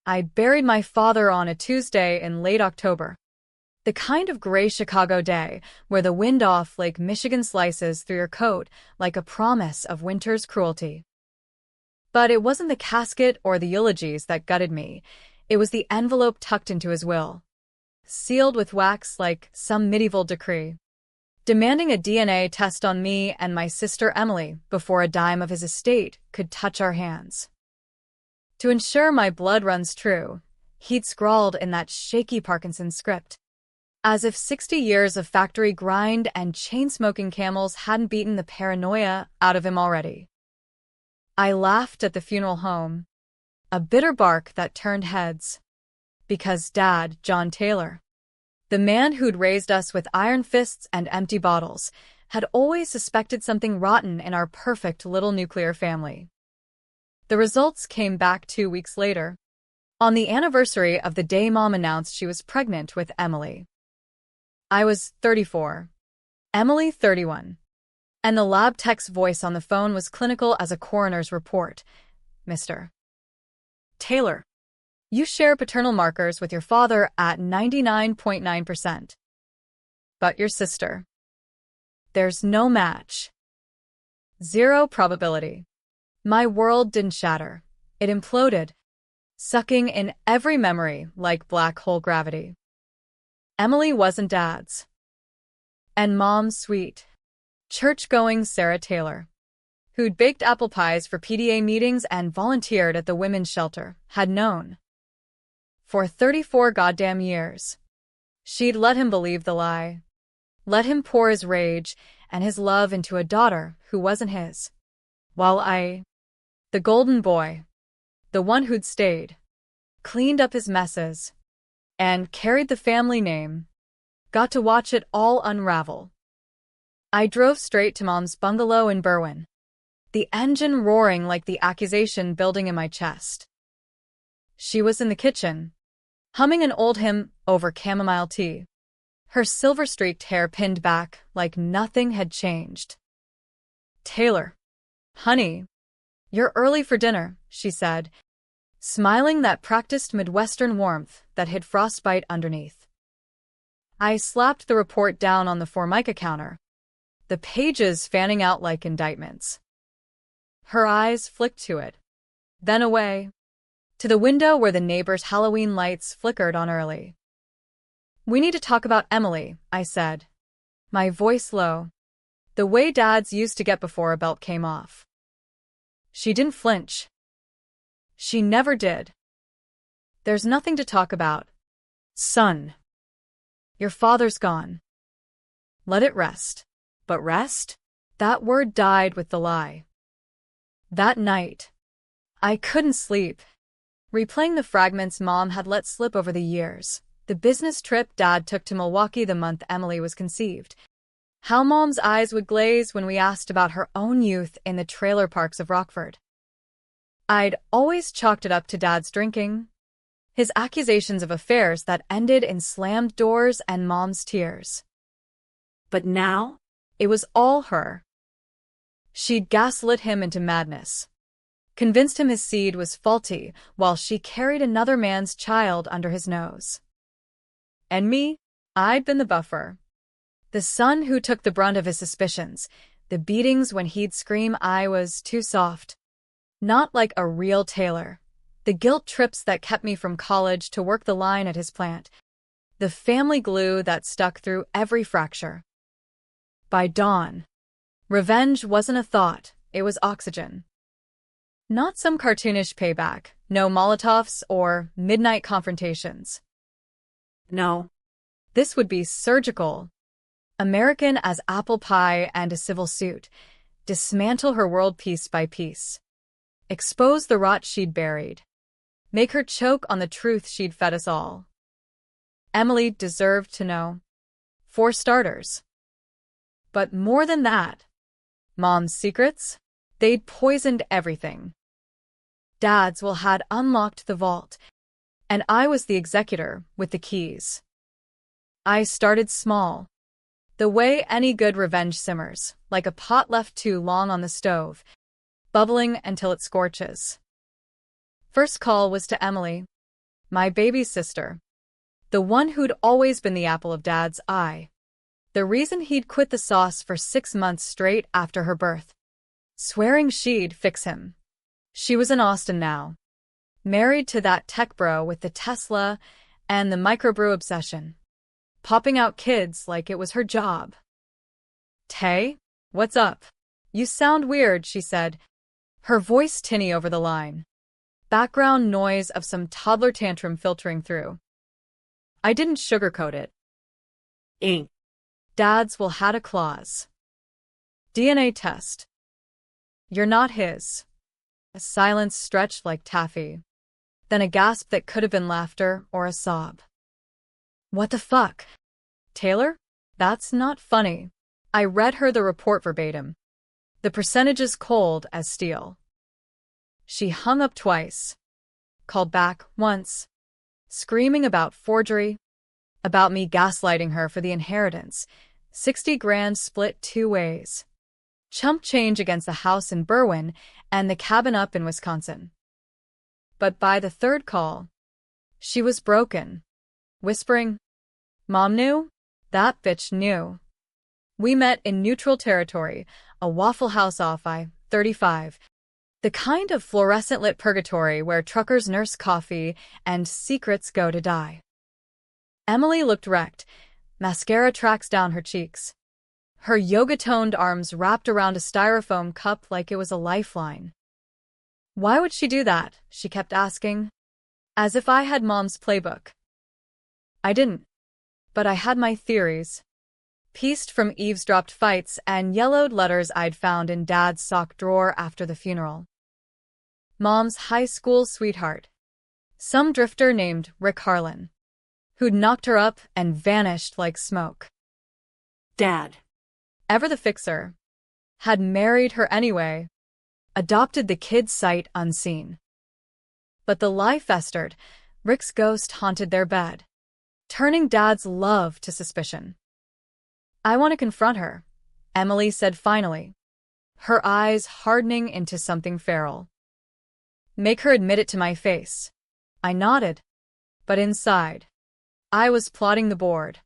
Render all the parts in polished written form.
I buried my father on a Tuesday in late October. The kind of gray Chicago day where the wind off Lake Michigan slices through your coat like a promise of winter's cruelty. But it wasn't the casket or the eulogies that gutted me. It was the envelope tucked into his will, sealed with wax like some medieval decree, demanding a DNA test on me and my sister Emily before a dime of his estate could touch our hands. To ensure my blood runs true, he'd scrawled in that shaky Parkinson script, as if 60 years of factory grind and chain-smoking camels hadn't beaten the paranoia out of him already. I laughed at the funeral home, a bitter bark that turned heads, because Dad, John Taylor, the man who'd raised us with iron fists and empty bottles, had always suspected something rotten in our perfect little nuclear family. The results came back 2 weeks later, on the anniversary of the day Mom announced she was pregnant with Emily. I was 34, Emily 31, and the lab tech's voice on the phone was clinical as a coroner's report. Mr. Taylor, you share paternal markers with your father at 99.9%. But your sister. There's no match. Zero probability. My world didn't shatter. It imploded, sucking in every memory like black hole gravity. Emily wasn't Dad's. And Mom's sweet, church-going Sarah Taylor, who'd baked apple pies for PTA meetings and volunteered at the women's shelter, had known. For 34 goddamn years. She'd let him believe the lie. Let him pour his rage and his love into a daughter who wasn't his. While I, the golden boy, the one who'd stayed, cleaned up his messes, and carried the family name, got to watch it all unravel. I drove straight to Mom's bungalow in Berwyn, the engine roaring like the accusation building in my chest. She was in the kitchen, humming an old hymn over chamomile tea, her silver-streaked hair pinned back like nothing had changed. "Taylor, honey, you're early for dinner," she said, smiling that practiced Midwestern warmth that hid frostbite underneath. I slapped the report down on the Formica counter, the pages fanning out like indictments. Her eyes flicked to it, then away, to the window where the neighbors' Halloween lights flickered on early. "We need to talk about Emily," I said, my voice low, the way Dads used to get before a belt came off. She didn't flinch. She never did. "There's nothing to talk about, son. Your father's gone. Let it rest." But rest? That word died with the lie. That night, I couldn't sleep, replaying the fragments Mom had let slip over the years. The business trip Dad took to Milwaukee the month Emily was conceived. How Mom's eyes would glaze when we asked about her own youth in the trailer parks of Rockford. I'd always chalked it up to Dad's drinking, his accusations of affairs that ended in slammed doors and Mom's tears. But now, it was all her. She'd gaslit him into madness, convinced him his seed was faulty while she carried another man's child under his nose. And me, I'd been the buffer. The son who took the brunt of his suspicions, the beatings when he'd scream I was too soft. Not like a real Taylor. The guilt trips that kept me from college to work the line at his plant. The family glue that stuck through every fracture. By dawn, revenge wasn't a thought, it was oxygen. Not some cartoonish payback, no Molotovs or midnight confrontations. No, this would be surgical. American as apple pie and a civil suit. Dismantle her world piece by piece. Expose the rot she'd buried. Make her choke on the truth she'd fed us all. Emily deserved to know. For starters. But more than that, Mom's secrets? They'd poisoned everything. Dad's will had unlocked the vault, and I was the executor with the keys. I started small. The way any good revenge simmers, like a pot left too long on the stove, bubbling until it scorches. First call was to Emily, My baby sister. The one who'd always been the apple of Dad's eye. The reason he'd quit the sauce for 6 months straight after her birth. Swearing she'd fix him. She was in Austin now. Married to that tech bro with the Tesla and the microbrew obsession. Popping out kids like it was her job. Tay, what's up? You sound weird, she said, her voice tinny over the line. Background noise of some toddler tantrum filtering through. I didn't sugarcoat it. Ink. Dad's will had a clause. DNA test. You're not his. A silence stretched like taffy. Then a gasp that could have been laughter or a sob. What the fuck? Taylor? That's not funny. I read her the report verbatim. The percentages cold as steel. She hung up twice. Called back once. Screaming about forgery. About me gaslighting her for the inheritance. 60 grand split 2 ways. Chump change against the house in Berwyn and the cabin up in Wisconsin. But by the third call, she was broken. Whispering, Mom knew? That bitch knew. We met in neutral territory, a Waffle House off I-35. The kind of fluorescent-lit purgatory where truckers nurse coffee and secrets go to die. Emily looked wrecked, mascara tracks down her cheeks. Her yoga-toned arms wrapped around a styrofoam cup like it was a lifeline. Why would she do that? She kept asking. As if I had Mom's playbook. I didn't. But I had my theories. Pieced from eavesdropped fights and yellowed letters I'd found in Dad's sock drawer after the funeral. Mom's high school sweetheart. Some drifter named Rick Harlan. Who'd knocked her up and vanished like smoke. Dad. Ever the fixer. Had married her anyway. Adopted the kid sight unseen. But the lie festered. Rick's ghost haunted their bed. Turning Dad's love to suspicion. I want to confront her, Emily said finally. Her eyes hardening into something feral. Make her admit it to my face. I nodded. But inside, I was plotting the board.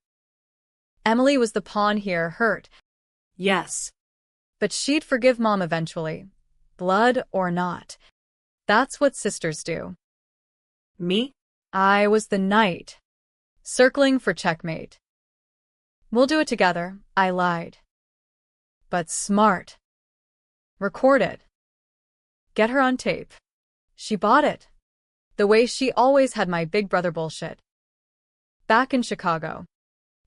Emily was the pawn here, hurt. Yes. But she'd forgive Mom eventually. Blood or not. That's what sisters do. Me? I was the knight. Circling for checkmate. We'll do it together, I lied. But smart. Record it. Get her on tape. She bought it. The way she always had my big brother bullshit. Back in Chicago,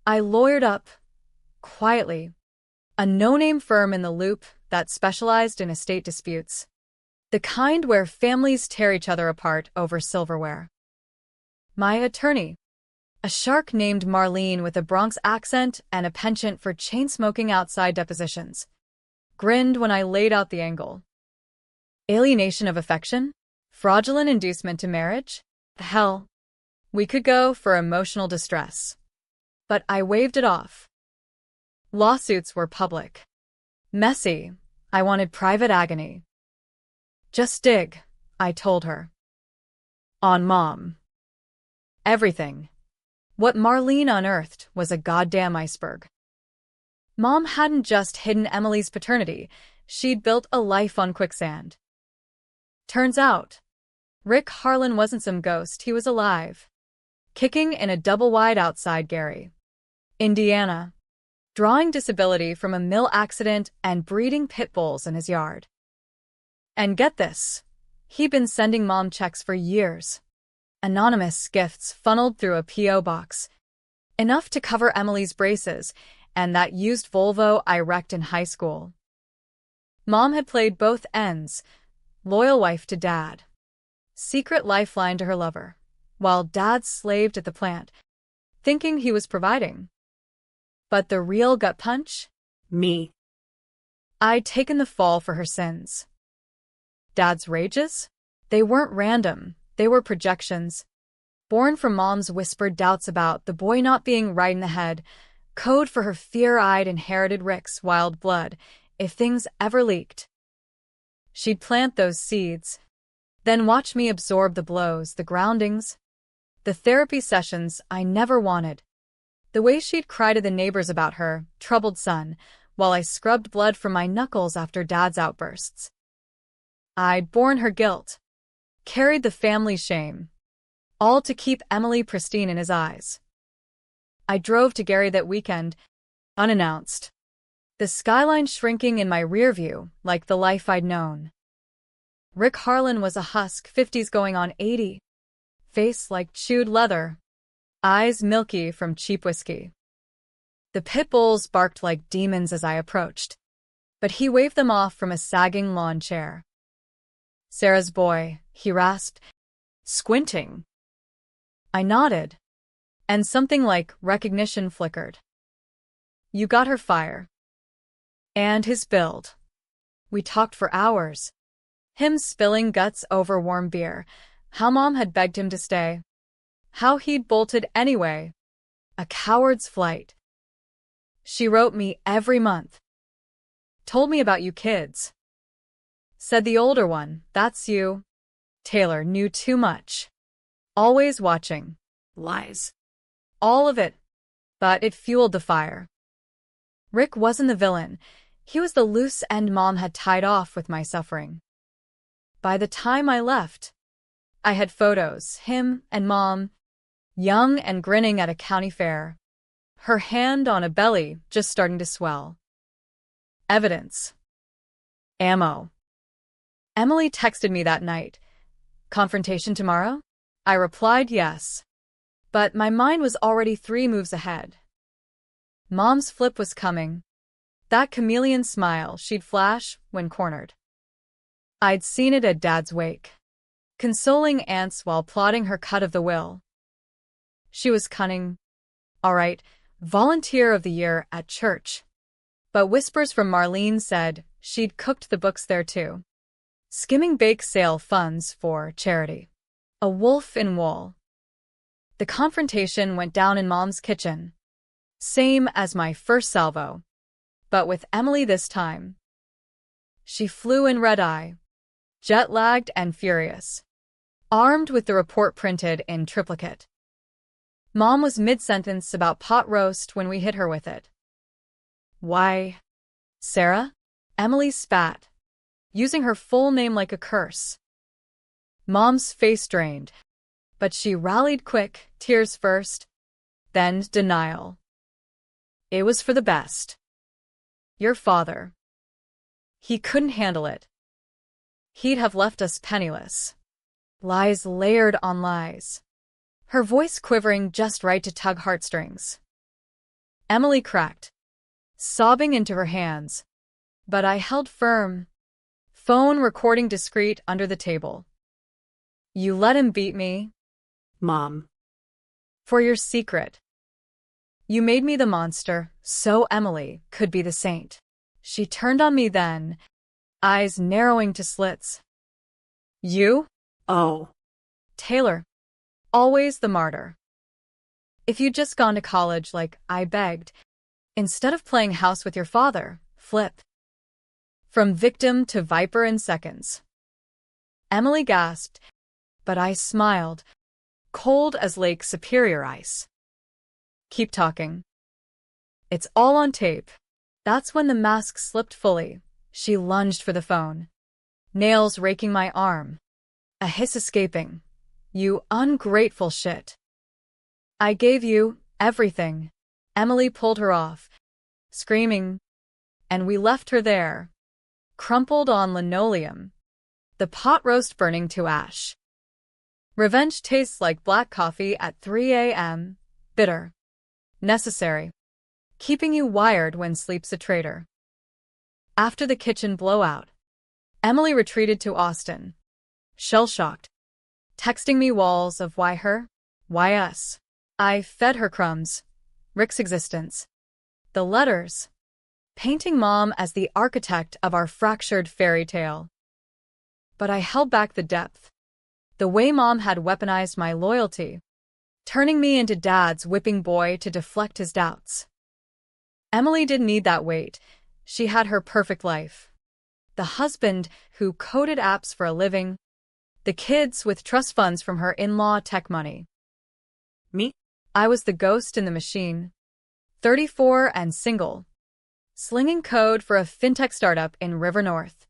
I lawyered up, quietly, a no-name firm in the Loop that specialized in estate disputes. The kind where families tear each other apart over silverware. My attorney, a shark named Marlene with a Bronx accent and a penchant for chain-smoking outside depositions, grinned when I laid out the angle. Alienation of affection? Fraudulent inducement to marriage? Hell, we could go for emotional distress. But I waved it off. Lawsuits were public. Messy. I wanted private agony. Just dig, I told her. On Mom. Everything. What Marlene unearthed was a goddamn iceberg. Mom hadn't just hidden Emily's paternity, she'd built a life on quicksand. Turns out, Rick Harlan wasn't some ghost, he was alive. Kicking in a double-wide outside Gary, Indiana. Drawing disability from a mill accident and breeding pit bulls in his yard. And get this, he'd been sending Mom checks for years. Anonymous gifts funneled through a P.O. box. Enough to cover Emily's braces and that used Volvo I wrecked in high school. Mom had played both ends, loyal wife to Dad. Secret lifeline to her lover, while Dad slaved at the plant, thinking he was providing. But the real gut punch? Me. I'd taken the fall for her sins. Dad's rages? They weren't random, they were projections. Born from Mom's whispered doubts about the boy not being right in the head, code for her fear-eyed inherited Rick's wild blood, if things ever leaked. She'd plant those seeds, then watch me absorb the blows, the groundings. The therapy sessions I never wanted. The way she'd cry to the neighbors about her troubled son, while I scrubbed blood from my knuckles after Dad's outbursts. I'd borne her guilt, carried the family shame, all to keep Emily pristine in his eyes. I drove to Gary that weekend, unannounced, the skyline shrinking in my rear view like the life I'd known. Rick Harlan was a husk, 50s going on 80, face like chewed leather, eyes milky from cheap whiskey. The pit bulls barked like demons as I approached, but he waved them off from a sagging lawn chair. "Sarah's boy," he rasped, squinting. I nodded, and something like recognition flickered. "You got her fire." And his build. We talked for hours, him spilling guts over warm beer, how Mom had begged him to stay, how he'd bolted anyway, a coward's flight. She wrote me every month. "Told me about you kids." Said the older one, "That's you." Taylor knew too much. Always watching. Lies. All of it. But it fueled the fire. Rick wasn't the villain. He was the loose end Mom had tied off with my suffering. By the time I left, I had photos, him and Mom, young and grinning at a county fair, her hand on a belly just starting to swell. Evidence. Ammo. Emily texted me that night. "Confrontation tomorrow?" I replied yes. But my mind was already 3 moves ahead. Mom's flip was coming. That chameleon smile she'd flash when cornered. I'd seen it at Dad's wake, consoling aunts while plotting her cut of the will. She was cunning. All right, volunteer of the year at church. But whispers from Marlene said she'd cooked the books there too. Skimming bake sale funds for charity. A wolf in wool. The confrontation went down in Mom's kitchen. Same as my first salvo, but with Emily this time. She flew in red-eye, jet-lagged and furious, armed with the report printed in triplicate. Mom was mid-sentence about pot roast when we hit her with it. "Why, Sarah?" Emily spat, using her full name like a curse. Mom's face drained, but she rallied quick, tears first, then denial. "It was for the best. Your father. He couldn't handle it. He'd have left us penniless." Lies layered on lies, her voice quivering just right to tug heartstrings. Emily cracked, sobbing into her hands, but I held firm, phone recording discreet under the table. "You let him beat me?" Mom. "For your secret. You made me the monster, so Emily could be the saint." She turned on me then, eyes narrowing to slits. "You?" Oh. "Taylor. Always the martyr. If you'd just gone to college like I begged, instead of playing house with your father, flip. From victim to viper in seconds." Emily gasped, but I smiled, cold as Lake Superior ice. "Keep talking. It's all on tape." That's when the mask slipped fully. She lunged for the phone, nails raking my arm, a hiss escaping. "You ungrateful shit. I gave you everything." Emily pulled her off, screaming, and we left her there, crumpled on linoleum, the pot roast burning to ash. Revenge tastes like black coffee at 3 a.m., bitter, necessary, keeping you wired when sleep's a traitor. After the kitchen blowout, Emily retreated to Austin, shell-shocked, texting me walls of why her, why us. I fed her crumbs, Rick's existence, the letters, painting Mom as the architect of our fractured fairy tale. But I held back the depth. The way Mom had weaponized my loyalty, turning me into Dad's whipping boy to deflect his doubts. Emily didn't need that weight. She had her perfect life. The husband who coded apps for a living, the kids with trust funds from her in-law tech money. Me? I was the ghost in the machine. 34 and single. Slinging code for a fintech startup in River North.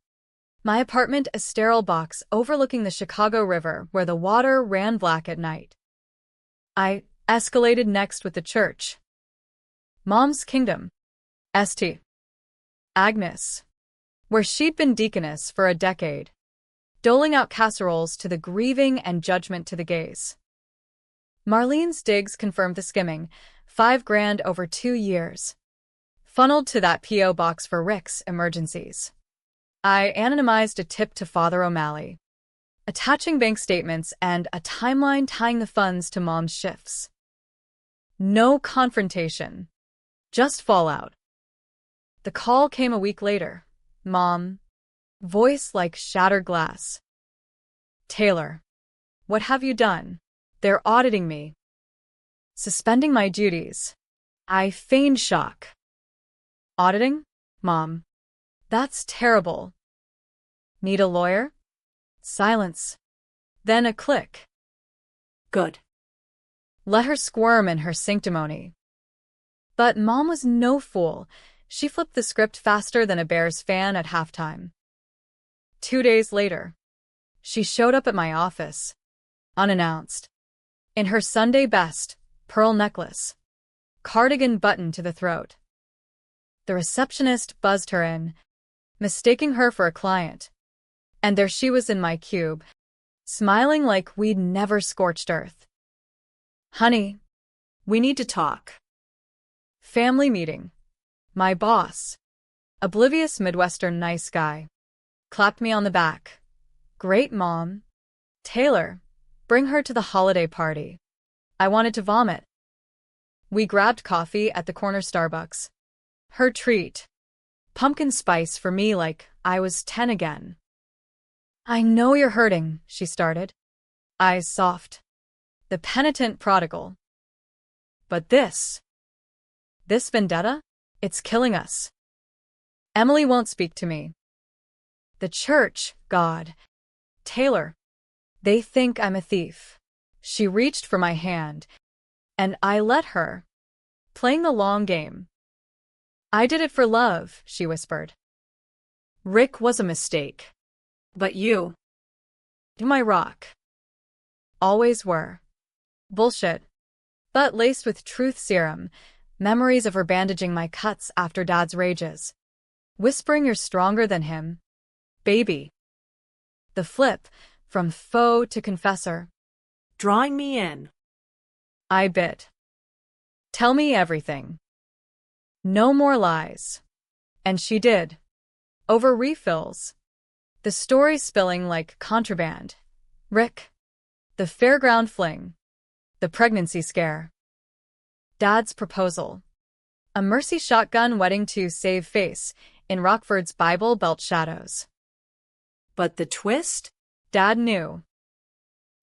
My apartment a sterile box overlooking the Chicago River where the water ran black at night. I escalated next with the church. Mom's Kingdom. St. Agnes. Where she'd been deaconess for a decade, doling out casseroles to the grieving and judgment to the gays. Marlene's digs confirmed the skimming, $5,000 over 2 years. Funneled to that P.O. box for Rick's emergencies. I anonymized a tip to Father O'Malley, attaching bank statements and a timeline tying the funds to Mom's shifts. No confrontation. Just fallout. The call came a week later. Mom. Voice like shattered glass. Taylor. What have you done? They're auditing me. Suspending my duties. I feigned shock. Auditing? Mom. That's terrible. Need a lawyer? Silence. Then a click. Good. Let her squirm in her sanctimony. But Mom was no fool. She flipped the script faster than a Bears fan at halftime. 2 days later, she showed up at my office, unannounced, in her Sunday best, pearl necklace, cardigan buttoned to the throat. The receptionist buzzed her in, mistaking her for a client, and there she was in my cube, smiling like we'd never scorched earth. Honey, we need to talk. Family meeting. My boss, oblivious Midwestern nice guy, clapped me on the back. Great, Mom. Taylor, bring her to the holiday party. I wanted to vomit. We grabbed coffee at the corner Starbucks. Her treat. Pumpkin spice for me like I was 10 again. I know you're hurting, she started. Eyes soft. The penitent prodigal. But this vendetta? It's killing us. Emily won't speak to me. The church, God. Taylor. They think I'm a thief. She reached for my hand, and I let her. Playing the long game. I did it for love, she whispered. Rick was a mistake. But you. My rock. Always were. Bullshit. But laced with truth serum. Memories of her bandaging my cuts after Dad's rages. Whispering you're stronger than him. Baby. The flip, from foe to confessor. Drawing me in. I bit. Tell me everything. No more lies. And she did. Over refills. The story spilling like contraband. Rick. The fairground fling. The pregnancy scare. Dad's proposal. A Mercy shotgun wedding to save face in Rockford's Bible Belt shadows. But the twist? Dad knew.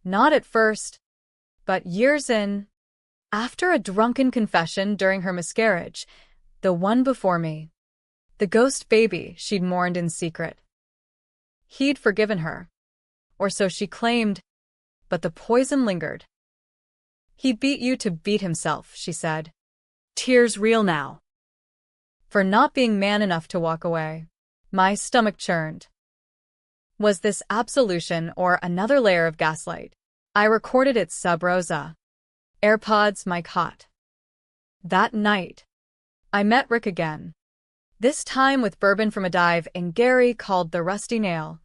Not at first, but years in. After a drunken confession during her miscarriage, the one before me. The ghost baby she'd mourned in secret. He'd forgiven her. Or so she claimed, but the poison lingered. He beat you to beat himself, she said. Tears real now. For not being man enough to walk away. My stomach churned. Was this absolution or another layer of gaslight? I recorded it sub rosa. AirPods mic hot. That night, I met Rick again. This time with bourbon from a dive in Gary called the Rusty Nail,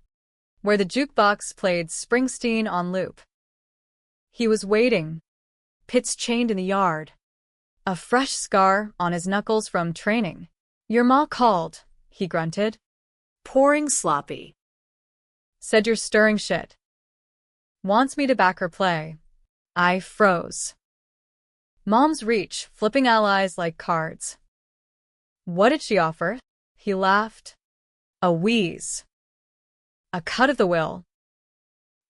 where the jukebox played Springsteen on loop. He was waiting. Pitts chained in the yard. A fresh scar on his knuckles from training. Your ma called, he grunted. Pouring sloppy. Said you're stirring shit. Wants me to back her play. I froze. Mom's reach, flipping allies like cards. What did she offer? He laughed. A wheeze. A cut of the will.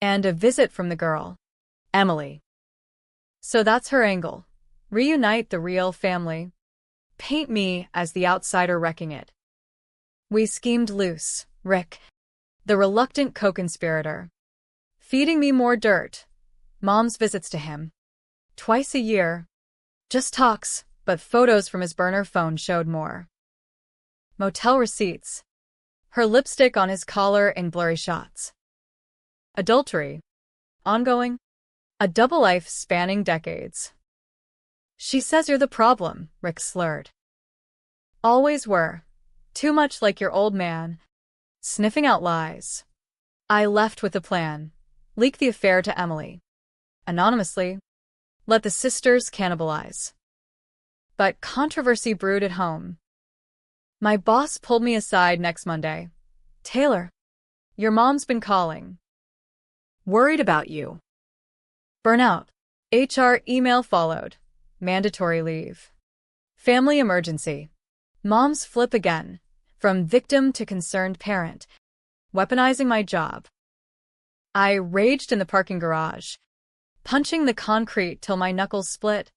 And a visit from the girl. Emily. So that's her angle. Reunite the real family. Paint me as the outsider wrecking it. We schemed loose, Rick. The reluctant co-conspirator. Feeding me more dirt. Mom's visits to him. Twice a year. Just talks, but photos from his burner phone showed more. Motel receipts. Her lipstick on his collar in blurry shots. Adultery. Ongoing. A double life spanning decades. She says you're the problem, Rick slurred. Always were. Too much like your old man. Sniffing out lies. I left with a plan. Leak the affair to Emily. Anonymously. Let the sisters cannibalize. But controversy brewed at home. My boss pulled me aside next Monday. Taylor, your mom's been calling. Worried about you. Burnout. HR email followed. Mandatory leave. Family emergency. Moms flip again. From victim to concerned parent. Weaponizing my job. I raged in the parking garage, punching the concrete till my knuckles split,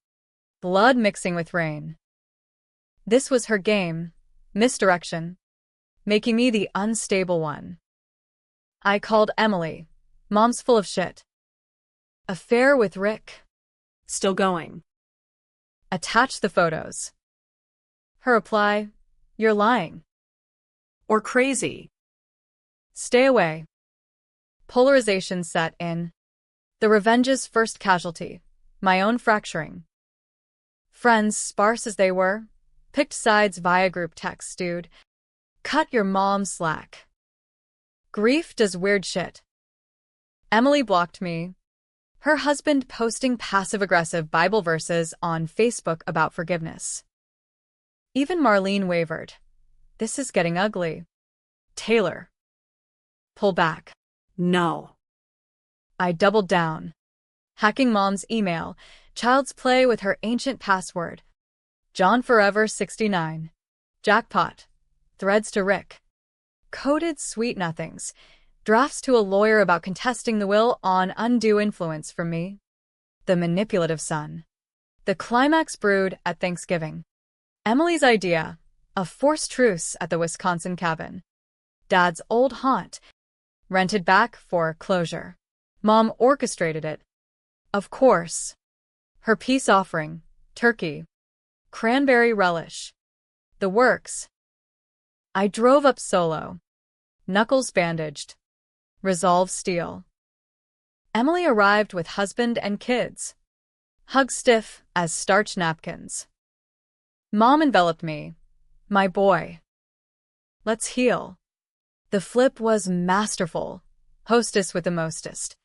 blood mixing with rain. This was her game, misdirection, making me the unstable one. I called Emily. Mom's full of shit. Affair with Rick. Still going. Attach the photos. Her reply, you're lying. Or crazy. Stay away. Polarization set in. The revenge's first casualty. My own fracturing. Friends, sparse as they were, picked sides via group text, dude. Cut your mom slack. Grief does weird shit. Emily blocked me. Her husband posting passive-aggressive Bible verses on Facebook about forgiveness. Even Marlene wavered. This is getting ugly. Taylor. Pull back. No. I doubled down. Hacking mom's email. Child's play with her ancient password. John Forever 69. Jackpot. Threads to Rick. Coded sweet nothings. Drafts to a lawyer about contesting the will on undue influence from me. The manipulative son. The climax brewed at Thanksgiving. Emily's idea. A forced truce at the Wisconsin cabin. Dad's old haunt. Rented back for closure. Mom orchestrated it. Of course. Her peace offering. Turkey. Cranberry relish. The works. I drove up solo. Knuckles bandaged. Resolve steel. Emily arrived with husband and kids. Hugs stiff as starch napkins. Mom enveloped me. My boy. Let's heal. The flip was masterful. Hostess with the mostest.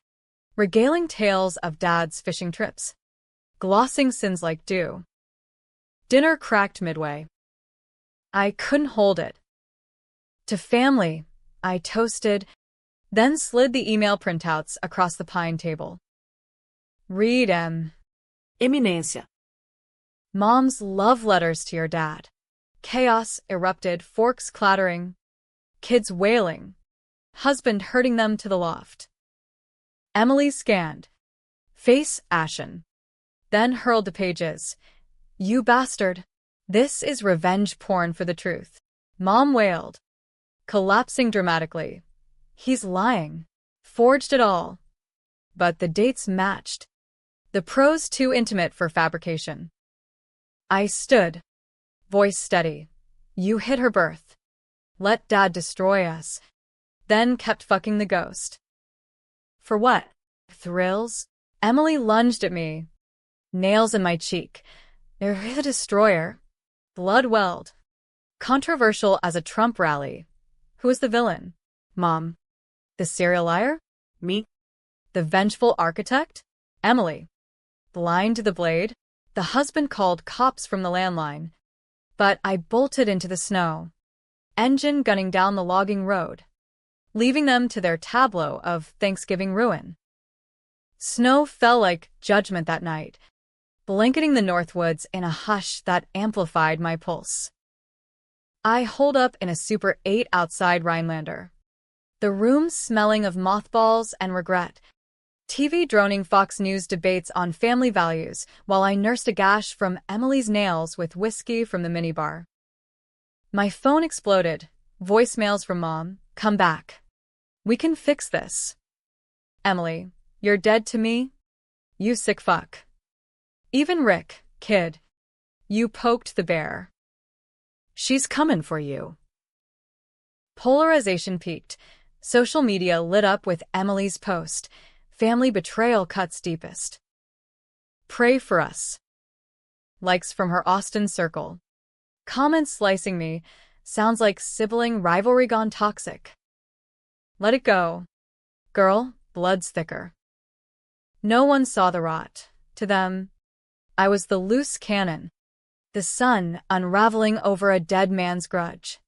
Regaling tales of dad's fishing trips. Glossing sins like dew. Dinner cracked midway. I couldn't hold it. To family, I toasted, then slid the email printouts across the pine table. Read Eminência. Mom's love letters to your dad. Chaos erupted, forks clattering. Kids wailing. Husband herding them to the loft. Emily scanned. Face ashen. Then hurled the pages. You bastard. This is revenge porn for the truth. Mom wailed. Collapsing dramatically. He's lying. Forged it all. But the dates matched. The prose too intimate for fabrication. I stood. Voice steady. You hid her birth. Let dad destroy us. Then kept fucking the ghost. For what? Thrills? Emily lunged at me. Nails in my cheek. You're the destroyer. Blood welled. Controversial as a Trump rally. Who is the villain? Mom. The serial liar? Me. The vengeful architect? Emily. Blind to the blade? The husband called cops from the landline. But I bolted into the snow. Engine gunning down the logging road. Leaving them to their tableau of Thanksgiving ruin. Snow fell like judgment that night, blanketing the Northwoods in a hush that amplified my pulse. I holed up in a Super 8 outside Rhinelander. The room smelling of mothballs and regret. TV droning Fox News debates on family values while I nursed a gash from Emily's nails with whiskey from the minibar. My phone exploded. Voicemails from Mom. Come back. We can fix this. Emily, you're dead to me? You sick fuck. Even Rick, kid. You poked the bear. She's comin' for you. Polarization peaked. Social media lit up with Emily's post. Family betrayal cuts deepest. Pray for us. Likes from her Austin circle. Comments slicing me. Sounds like sibling rivalry gone toxic. Let it go. Girl, blood's thicker. No one saw the rot. To them, I was the loose cannon. The sun unraveling over a dead man's grudge.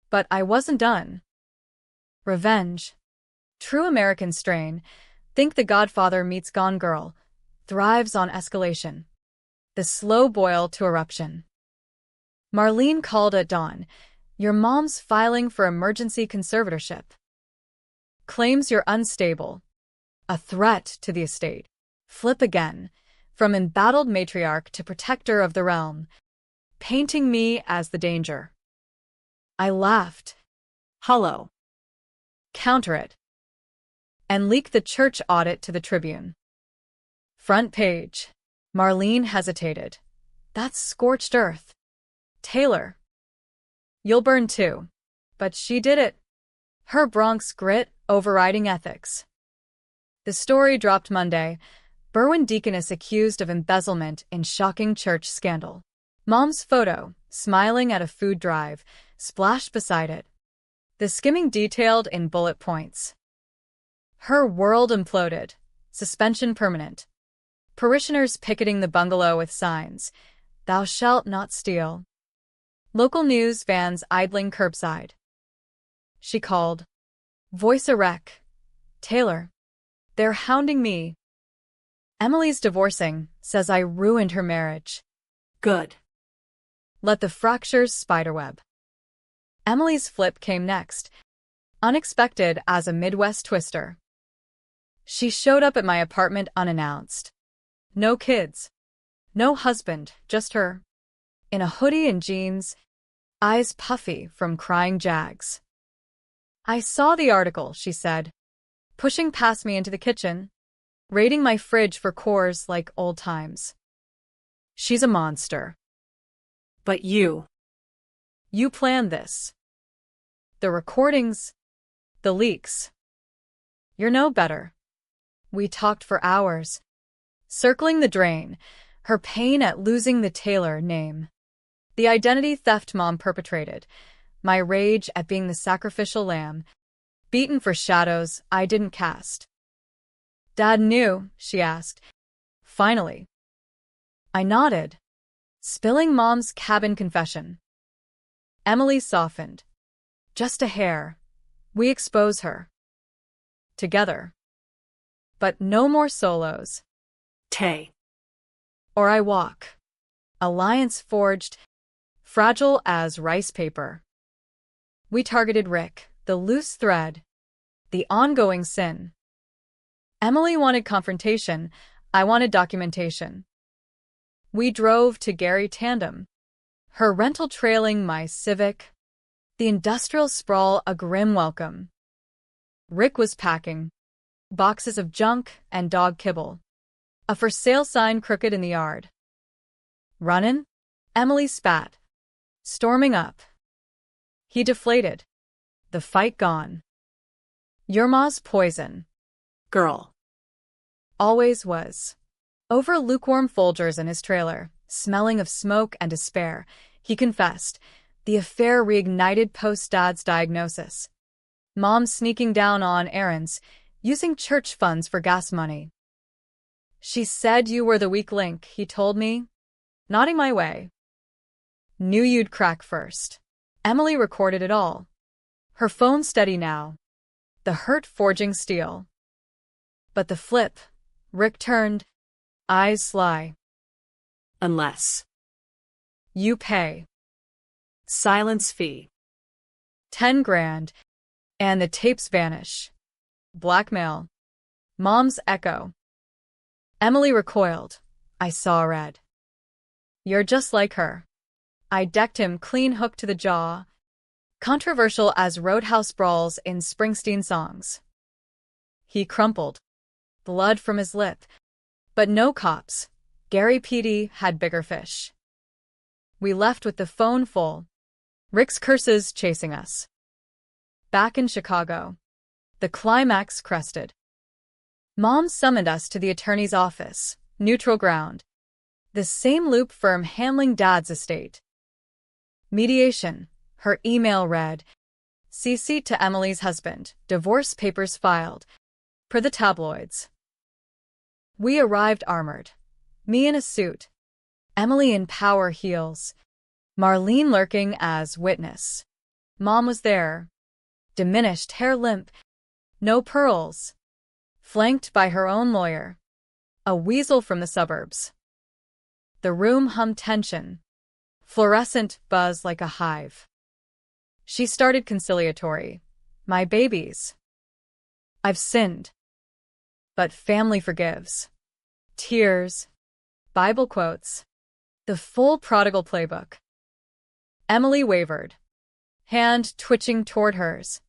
But I wasn't done. Revenge. True American strain. Think The Godfather meets Gone Girl. Thrives on escalation. The slow boil to eruption. Marlene called at dawn. Your mom's filing for emergency conservatorship. Claims you're unstable. A threat to the estate. Flip again. From embattled matriarch to protector of the realm. Painting me as the danger. I laughed. Hollow. Counter it. And leak the church audit to the Tribune. Front page. Marlene hesitated. That's scorched earth. Taylor. You'll burn too. But she did it. Her Bronx grit overriding ethics. The story dropped Monday. Berwyn Deaconess accused of embezzlement in shocking church scandal. Mom's photo, smiling at a food drive, splashed beside it. The skimming detailed in bullet points. Her world imploded. Suspension permanent. Parishioners picketing the bungalow with signs. Thou shalt not steal. Local news vans idling curbside. She called. Voice a wreck. Taylor. They're hounding me. Emily's divorcing, says I ruined her marriage. Good. Let the fractures spiderweb. Emily's flip came next. Unexpected as a Midwest twister. She showed up at my apartment unannounced. No kids. No husband, just her. In a hoodie and jeans, eyes puffy from crying jags. I saw the article, she said, pushing past me into the kitchen, raiding my fridge for cores like old times. She's a monster. But you. You planned this. The recordings, the leaks. You're no better. We talked for hours, circling the drain, her pain at losing the Taylor name. The identity theft Mom perpetrated, my rage at being the sacrificial lamb, beaten for shadows I didn't cast. Dad knew, she asked. Finally. I nodded, spilling Mom's cabin confession. Emily softened. Just a hair. We expose her. Together. But no more solos. Tay. Or I walk. Alliance forged, fragile as rice paper. We targeted Rick, the loose thread, the ongoing sin. Emily wanted confrontation, I wanted documentation. We drove to Gary tandem, her rental trailing my Civic, the industrial sprawl a grim welcome. Rick was packing boxes of junk and dog kibble, a for sale sign crooked in the yard. Runnin'? Emily spat, storming up. He deflated. The fight gone. Your ma's poison. Girl. Always was. Over lukewarm Folgers in his trailer, smelling of smoke and despair, he confessed. The affair reignited post-Dad's diagnosis. Mom sneaking down on errands, using church funds for gas money. She said you were the weak link, he told me, nodding my way. Knew you'd crack first. Emily recorded it all. Her phone steady now. The hurt forging steel. But the flip, Rick turned, eyes sly. Unless. You pay. Silence fee. 10 grand. And the tapes vanish. Blackmail. Mom's echo. Emily recoiled. I saw red. You're just like her. I decked him clean hook to the jaw. Controversial as roadhouse brawls in Springsteen songs. He crumpled. Blood from his lip. But no cops. Gary PD had bigger fish. We left with the phone full. Rick's curses chasing us. Back in Chicago. The climax crested. Mom summoned us to the attorney's office, neutral ground. The same loop firm handling Dad's estate. Mediation. Her email read, CC to Emily's husband, divorce papers filed. Per the tabloids. We arrived armored. Me in a suit. Emily in power heels. Marlene lurking as witness. Mom was there. Diminished, hair limp. No pearls. Flanked by her own lawyer. A weasel from the suburbs. The room hummed tension. Fluorescent buzz like a hive. She started conciliatory. My babies. I've sinned. But family forgives. Tears. Bible quotes. The full prodigal playbook. Emily wavered. Hand twitching toward hers.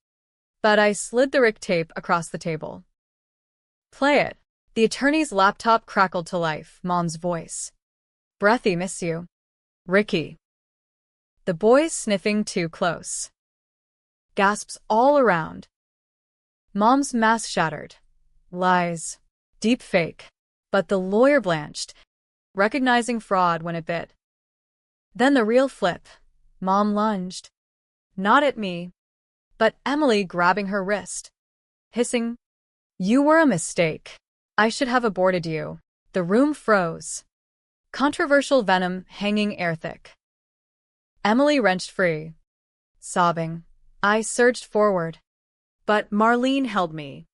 But I slid the Rick tape across the table. Play it. The attorney's laptop crackled to life. Mom's voice. Breathy, miss you. Ricky. The boys sniffing too close. Gasps all around. Mom's mask shattered. Lies. Deep fake. But the lawyer blanched, recognizing fraud when it bit. Then the real flip. Mom lunged. Not at me, but Emily grabbing her wrist. Hissing. You were a mistake. I should have aborted you. The room froze. Controversial venom hanging air thick. Emily wrenched free. Sobbing. I surged forward. But Marlene held me.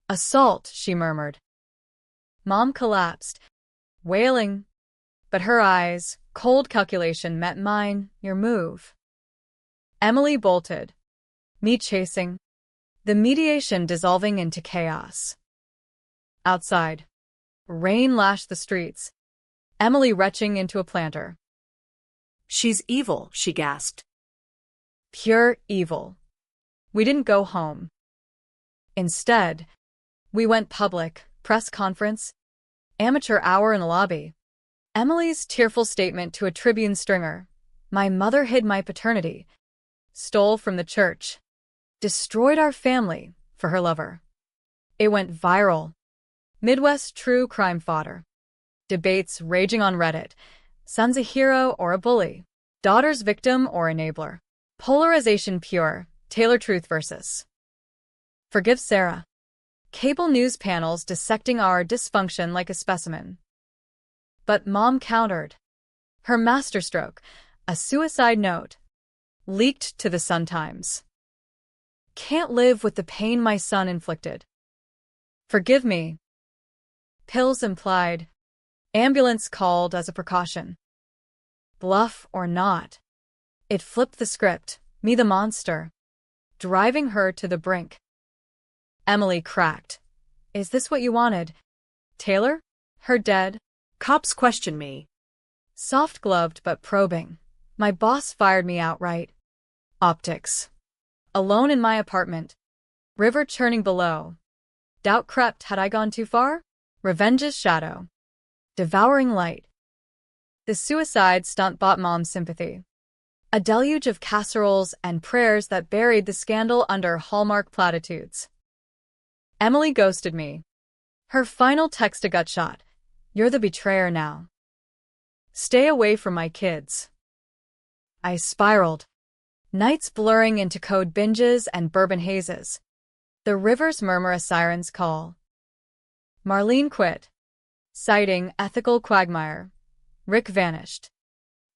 Assault, she murmured. Mom collapsed, wailing. But her eyes, cold calculation, met mine. Your move. Emily bolted. Me chasing. The mediation dissolving into chaos. Outside. Rain lashed the streets. Emily retching into a planter. She's evil, she gasped. Pure evil. We didn't go home. Instead, we went public, press conference, amateur hour in the lobby. Emily's tearful statement to a Tribune stringer. My mother hid my paternity. Stole from the church. Destroyed our family for her lover. It went viral. Midwest true crime fodder. Debates raging on Reddit. Son's a hero or a bully. Daughter's victim or enabler. Polarization pure. Taylor Truth versus. Forgive Sarah. Cable news panels dissecting our dysfunction like a specimen. But Mom countered. Her masterstroke, a suicide note, leaked to the Sun-Times. Can't live with the pain my son inflicted. Forgive me. Pills implied. Ambulance called as a precaution. Bluff or not. It flipped the script, me the monster, driving her to the brink. Emily cracked. Is this what you wanted? Taylor? Her dead? Cops question me. Soft-gloved but probing. My boss fired me outright. Optics. Alone in my apartment. River churning below. Doubt crept, had I gone too far? Revenge's shadow. Devouring light. The suicide stunt bought Mom's sympathy. A deluge of casseroles and prayers that buried the scandal under Hallmark platitudes. Emily ghosted me. Her final text a gutshot. You're the betrayer now. Stay away from my kids. I spiraled. Nights blurring into code binges and bourbon hazes. The rivers murmur a siren's call. Marlene quit. Citing ethical quagmire. Rick vanished.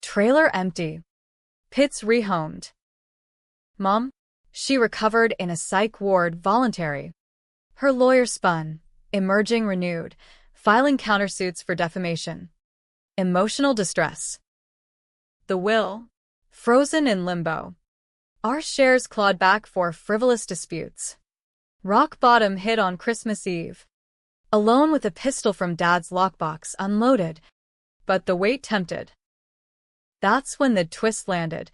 Trailer empty. Pits rehomed. Mom? She recovered in a psych ward, voluntary. Her lawyer spun, emerging renewed, filing countersuits for defamation. Emotional distress. The will? Frozen in limbo. Our shares clawed back for frivolous disputes. Rock bottom hit on Christmas Eve. Alone with a pistol from Dad's lockbox unloaded, but the weight tempted. That's when the twist landed.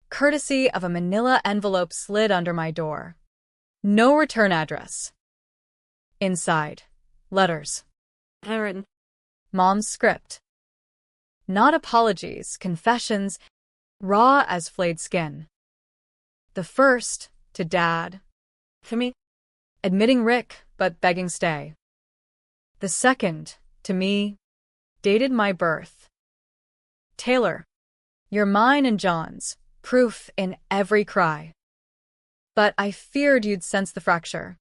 Courtesy of a manila envelope slid under my door. No return address. Inside. Letters. Aaron. Mom's script. Not apologies, confessions, raw as flayed skin. The first, to Dad. To me? Admitting Rick, but begging stay. The second, to me, dated my birth. Taylor, you're mine and John's, proof in every cry. But I feared you'd sense the fracture.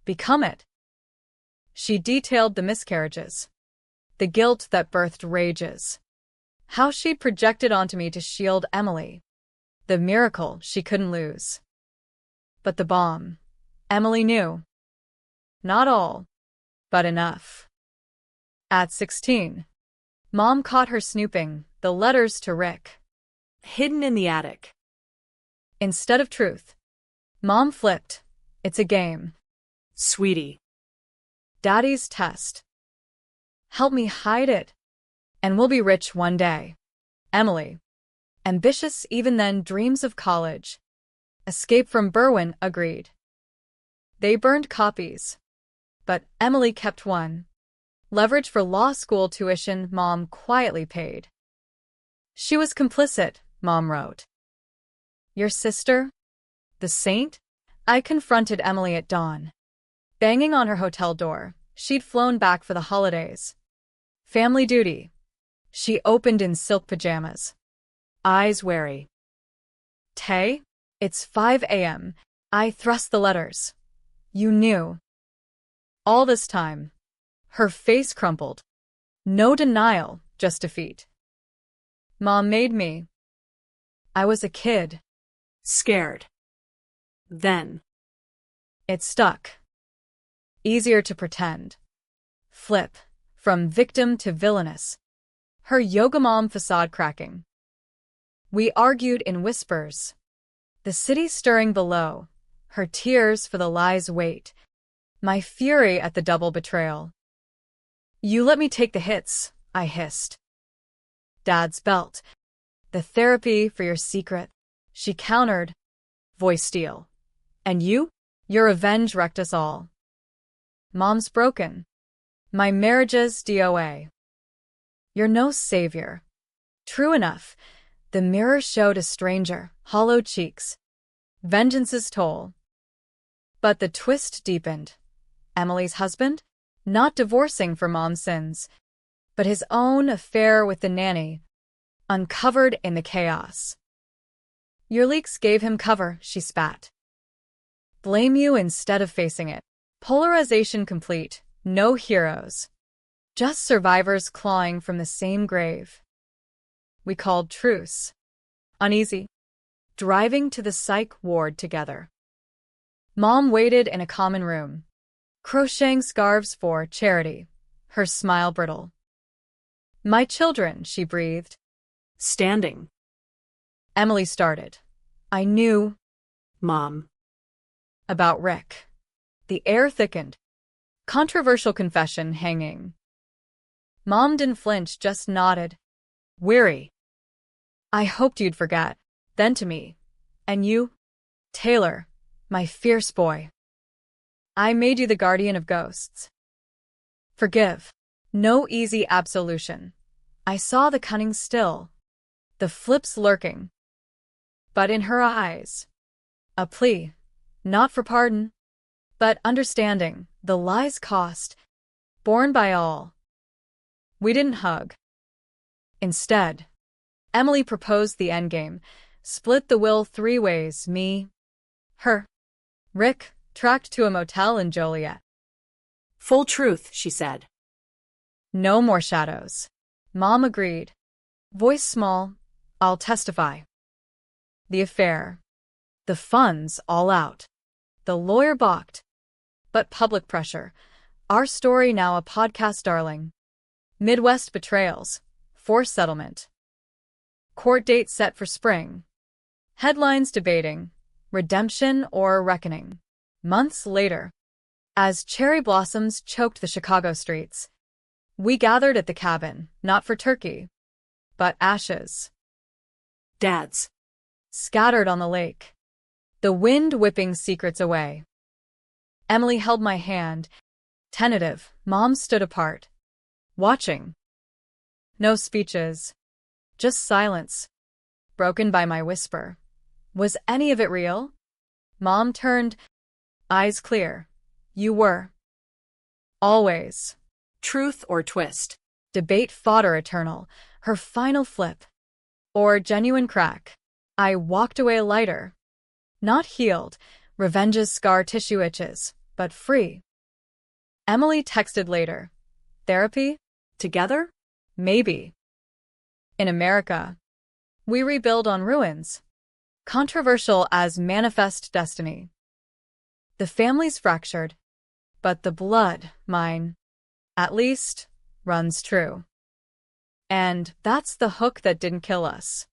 Become it. She detailed the miscarriages, the guilt that birthed rages, how she'd projected onto me to shield Emily, the miracle she couldn't lose. But the bomb, Emily knew. Not all, but enough. At 16, Mom caught her snooping the letters to Rick. Hidden in the attic. Instead of truth, Mom flipped. It's a game. Sweetie. Daddy's test. Help me hide it, and we'll be rich one day. Emily, ambitious even then, dreams of college. Escape from Berwyn, agreed. They burned copies, but Emily kept one. Leverage for law school tuition Mom quietly paid. She was complicit, Mom wrote. Your sister? The saint? I confronted Emily at dawn. Banging on her hotel door, she'd flown back for the holidays. Family duty. She opened in silk pajamas. Eyes wary. Tay? It's 5 a.m. I thrust the letters. You knew. All this time. Her face crumpled. No denial, just defeat. Mom made me. I was a kid. Scared. Then. It stuck. Easier to pretend. Flip, from victim to villainous. Her yoga mom facade cracking. We argued in whispers. The city stirring below, her tears for the lies wait. My fury at the double betrayal. You let me take the hits, I hissed. Dad's belt. The therapy for your secret. She countered. Voice steel. And you? Your revenge wrecked us all. Mom's broken. My marriage's DOA. You're no savior. True enough. The mirror showed a stranger, hollow cheeks. Vengeance's toll. But the twist deepened. Emily's husband? Not divorcing for Mom's sins, but his own affair with the nanny, uncovered in the chaos. Your leaks gave him cover, she spat. Blame you instead of facing it. Polarization complete, no heroes. Just survivors clawing from the same grave. We called truce. Uneasy. Driving to the psych ward together. Mom waited in a common room. Crocheting scarves for charity. Her smile brittle. My children, she breathed. Standing. Emily started. I knew. Mom. About Rick. The air thickened. Controversial confession hanging. Mom didn't flinch, just nodded. Weary. I hoped you'd forget. Then to me. And you? Taylor, my fierce boy. I made you the guardian of ghosts. Forgive. No easy absolution. I saw the cunning still. The flips lurking. But in her eyes. A plea. Not for pardon. But understanding. The lies cost. Borne by all. We didn't hug. Instead, Emily proposed the endgame. Split the will 3 ways, me, her. Rick, tracked to a motel in Joliet. Full truth, she said. No more shadows. Mom agreed. Voice small, I'll testify. The affair. The funds all out. The lawyer balked. But public pressure. Our story now a podcast darling. Midwest betrayals. Forced settlement. Court date set for spring. Headlines debating. Redemption or reckoning. Months later, as cherry blossoms choked the Chicago streets, we gathered at the cabin, not for turkey, but ashes. Dad's. Scattered on the lake. The wind whipping secrets away. Emily held my hand. Tentative, Mom stood apart. Watching. No speeches. Just silence, broken by my whisper. Was any of it real? Mom turned, eyes clear. You were. Always. Truth or twist? Debate fodder eternal, her final flip. Or genuine crack. I walked away lighter. Not healed, revenge's scar tissue itches, but free. Emily texted later. Therapy? Together? Maybe. In America, we rebuild on ruins. Controversial as manifest destiny. The family's fractured, but the blood, mine, at least, runs true. And that's the hook that didn't kill us.